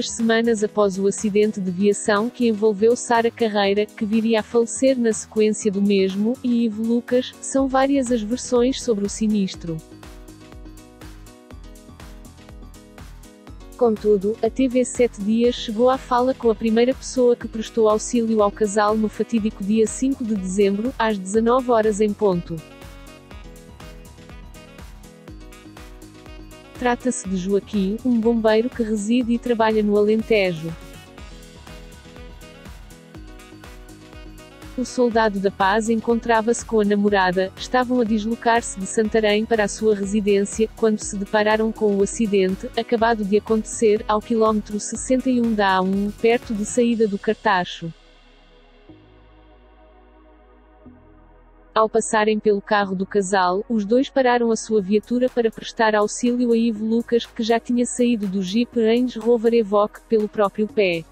poucas semanas após o acidente de viação que envolveu Sara Carreira, que viria a falecer na sequência do mesmo, e Ivo Lucas. São várias as versões sobre o sinistro. Contudo, a TV 7 Dias chegou à fala com a primeira pessoa que prestou auxílio ao casal no fatídico dia 5 de dezembro, às 19 horas em ponto. Trata-se de Joaquim, um bombeiro que reside e trabalha no Alentejo. O soldado da paz encontrava-se com a namorada, estavam a deslocar-se de Santarém para a sua residência, quando se depararam com o acidente, acabado de acontecer, ao quilómetro 61 da A1, perto de saída do Cartacho. Ao passarem pelo carro do casal, os dois pararam a sua viatura para prestar auxílio a Ivo Lucas, que já tinha saído do Jeep Range Rover Evoque, pelo próprio pé.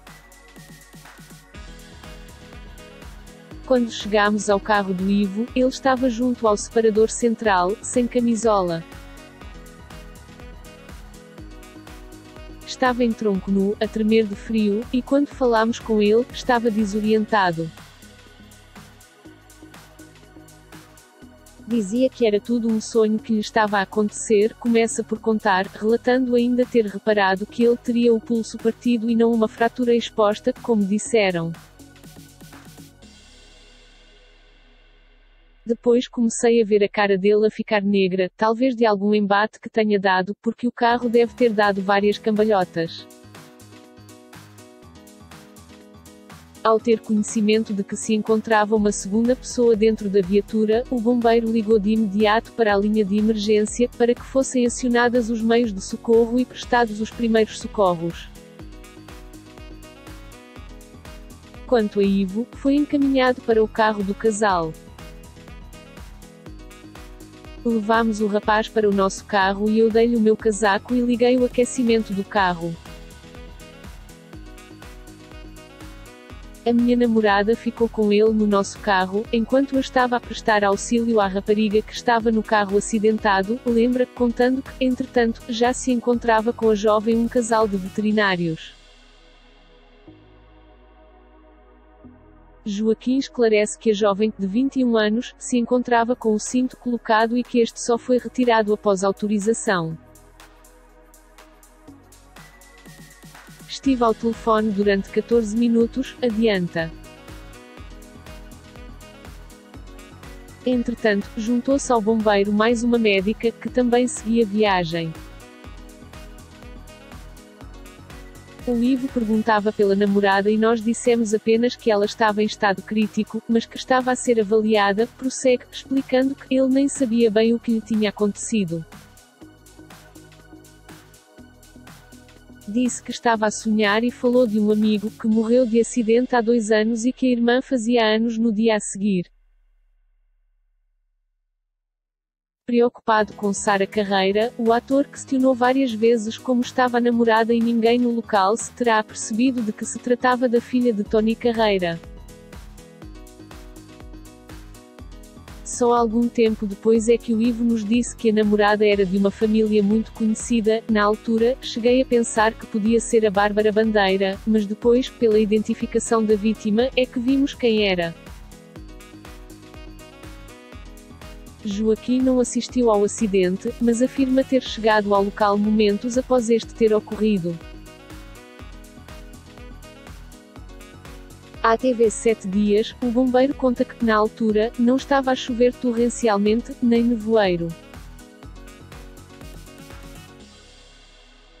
Quando chegámos ao carro do Ivo, ele estava junto ao separador central, sem camisola. Estava em tronco nu, a tremer de frio, e quando falámos com ele, estava desorientado. Dizia que era tudo um sonho que lhe estava a acontecer, começa por contar, relatando ainda ter reparado que ele teria o pulso partido e não uma fratura exposta, como disseram. Depois comecei a ver a cara dele a ficar negra, talvez de algum embate que tenha dado, porque o carro deve ter dado várias cambalhotas. Ao ter conhecimento de que se encontrava uma segunda pessoa dentro da viatura, o bombeiro ligou de imediato para a linha de emergência, para que fossem acionadas os meios de socorro e prestados os primeiros socorros. Quanto a Ivo, foi encaminhado para o carro do casal. Levámos o rapaz para o nosso carro e eu dei-lhe o meu casaco e liguei o aquecimento do carro. A minha namorada ficou com ele no nosso carro, enquanto eu estava a prestar auxílio à rapariga que estava no carro acidentado, lembra, contando que, entretanto, já se encontrava com a jovem um casal de veterinários. Joaquim esclarece que a jovem, de 21 anos, se encontrava com o cinto colocado e que este só foi retirado após autorização. Estive ao telefone durante 14 minutos, adianta. Entretanto, juntou-se ao bombeiro mais uma médica, que também seguia viagem. O Ivo perguntava pela namorada e nós dissemos apenas que ela estava em estado crítico, mas que estava a ser avaliada, prossegue, explicando que ele nem sabia bem o que lhe tinha acontecido. Disse que estava a sonhar e falou de um amigo que morreu de acidente há 2 anos e que a irmã fazia anos no dia a seguir. Preocupado com Sara Carreira, o ator questionou várias vezes como estava a namorada e ninguém no local se terá apercebido de que se tratava da filha de Tony Carreira. Só algum tempo depois é que o Ivo nos disse que a namorada era de uma família muito conhecida. Na altura, cheguei a pensar que podia ser a Bárbara Bandeira, mas depois, pela identificação da vítima, é que vimos quem era. Joaquim não assistiu ao acidente, mas afirma ter chegado ao local momentos após este ter ocorrido. À TV 7 Dias, o bombeiro conta que, na altura, não estava a chover torrencialmente, nem nevoeiro.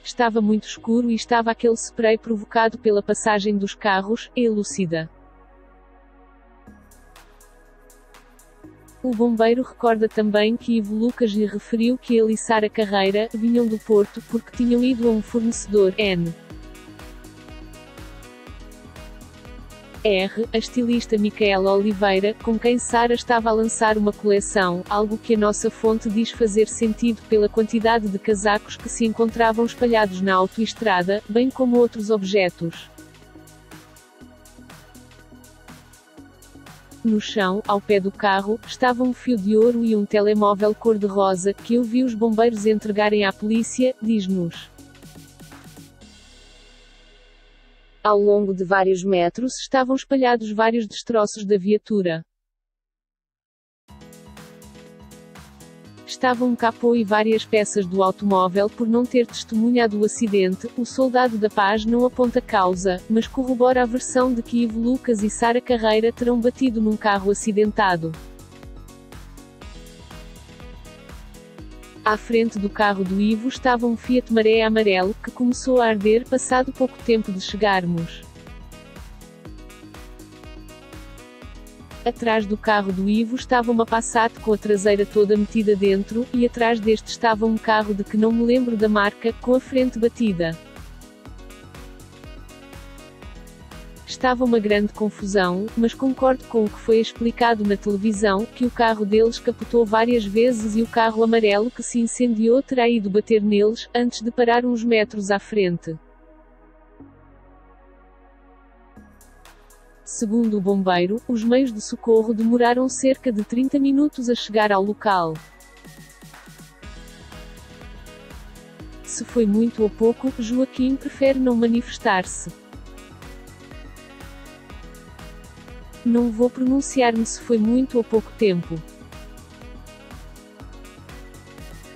Estava muito escuro e estava aquele spray provocado pela passagem dos carros, elucida. O bombeiro recorda também que Ivo Lucas lhe referiu que ele e Sara Carreira vinham do Porto porque tinham ido a um fornecedor N. A estilista Micaela Oliveira, com quem Sara estava a lançar uma coleção, algo que a nossa fonte diz fazer sentido pela quantidade de casacos que se encontravam espalhados na autoestrada, bem como outros objetos. No chão, ao pé do carro, estava um fio de ouro e um telemóvel cor-de-rosa, que eu vi os bombeiros entregarem à polícia, diz-nos. Ao longo de vários metros estavam espalhados vários destroços da viatura. Estavam um capô e várias peças do automóvel. Por não ter testemunhado o acidente, o soldado da paz não aponta causa, mas corrobora a versão de que Ivo Lucas e Sara Carreira terão batido num carro acidentado. À frente do carro do Ivo estava um Fiat Maré amarelo, que começou a arder passado pouco tempo de chegarmos. Atrás do carro do Ivo estava uma Passat com a traseira toda metida dentro, e atrás deste estava um carro de que não me lembro da marca, com a frente batida. Estava uma grande confusão, mas concordo com o que foi explicado na televisão, que o carro deles capotou várias vezes e o carro amarelo que se incendiou terá ido bater neles, antes de parar uns metros à frente. Segundo o bombeiro, os meios de socorro demoraram cerca de 30 minutos a chegar ao local. Se foi muito ou pouco, Joaquim prefere não manifestar-se. Não vou pronunciar-me se foi muito ou pouco tempo.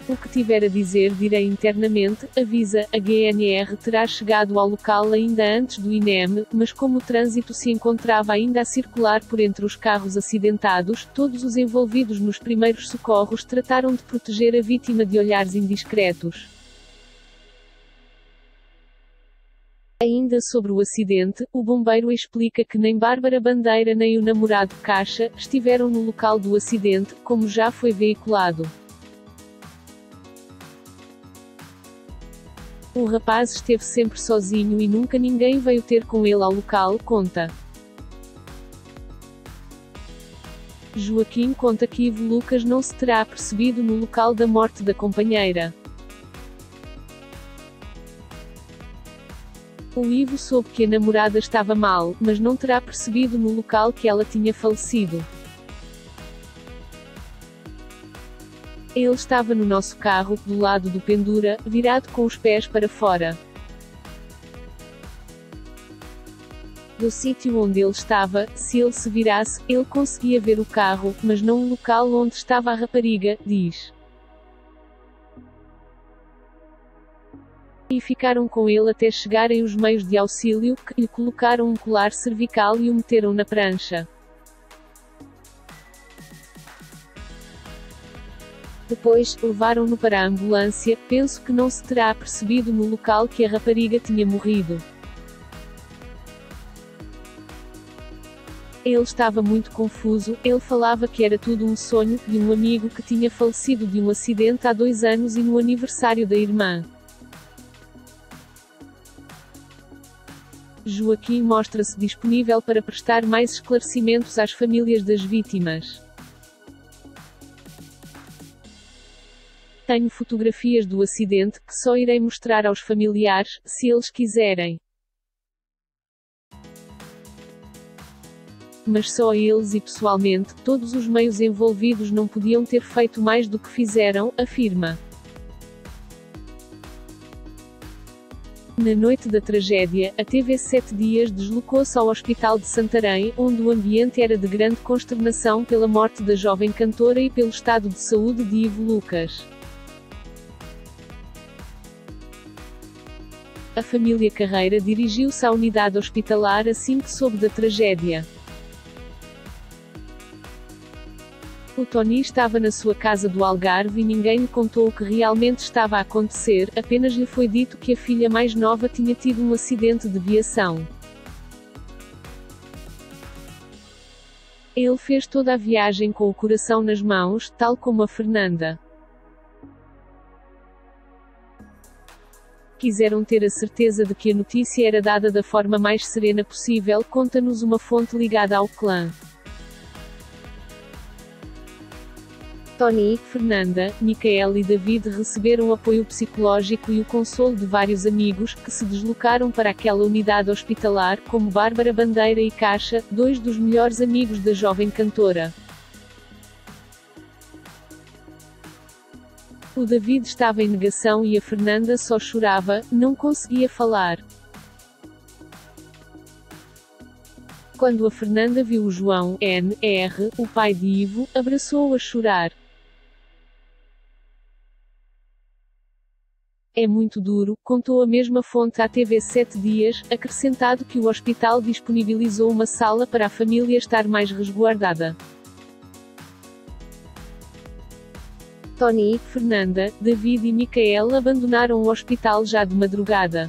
O que tiver a dizer direi internamente, avisa, a GNR terá chegado ao local ainda antes do INEM, mas como o trânsito se encontrava ainda a circular por entre os carros acidentados, todos os envolvidos nos primeiros socorros trataram de proteger a vítima de olhares indiscretos. Ainda sobre o acidente, o bombeiro explica que nem Bárbara Bandeira nem o namorado Caixa estiveram no local do acidente, como já foi veiculado. O rapaz esteve sempre sozinho e nunca ninguém veio ter com ele ao local, conta. Joaquim conta que Ivo Lucas não se terá apercebido no local da morte da companheira. O Ivo soube que a namorada estava mal, mas não terá percebido no local que ela tinha falecido. Ele estava no nosso carro, do lado do pendura, virado com os pés para fora. Do sítio onde ele estava, se ele se virasse, ele conseguia ver o carro, mas não o local onde estava a rapariga, diz. E ficaram com ele até chegarem os meios de auxílio, que lhe colocaram um colar cervical e o meteram na prancha. Depois, levaram-no para a ambulância. Penso que não se terá apercebido no local que a rapariga tinha morrido. Ele estava muito confuso. Ele falava que era tudo um sonho, de um amigo que tinha falecido de um acidente há 2 anos e no aniversário da irmã. Joaquim mostra-se disponível para prestar mais esclarecimentos às famílias das vítimas. Tenho fotografias do acidente, que só irei mostrar aos familiares, se eles quiserem. Mas só eles e pessoalmente, todos os meios envolvidos não podiam ter feito mais do que fizeram, afirma. Na noite da tragédia, a TV 7 Dias deslocou-se ao Hospital de Santarém, onde o ambiente era de grande consternação pela morte da jovem cantora e pelo estado de saúde de Ivo Lucas. A família Carreira dirigiu-se à unidade hospitalar assim que soube da tragédia. O Tony estava na sua casa do Algarve e ninguém lhe contou o que realmente estava a acontecer, apenas lhe foi dito que a filha mais nova tinha tido um acidente de viação. Ele fez toda a viagem com o coração nas mãos, tal como a Fernanda. Quiseram ter a certeza de que a notícia era dada da forma mais serena possível, conta-nos uma fonte ligada ao clã. Tony, Fernanda, Micael e David receberam apoio psicológico e o consolo de vários amigos, que se deslocaram para aquela unidade hospitalar, como Bárbara Bandeira e Caixa, 2 dos melhores amigos da jovem cantora. O David estava em negação e a Fernanda só chorava, não conseguia falar. Quando a Fernanda viu o João, N.R., o pai de Ivo, abraçou-o a chorar. É muito duro, contou a mesma fonte à TV 7 dias, acrescentado que o hospital disponibilizou uma sala para a família estar mais resguardada. Tony, Fernanda, David e Micael abandonaram o hospital já de madrugada.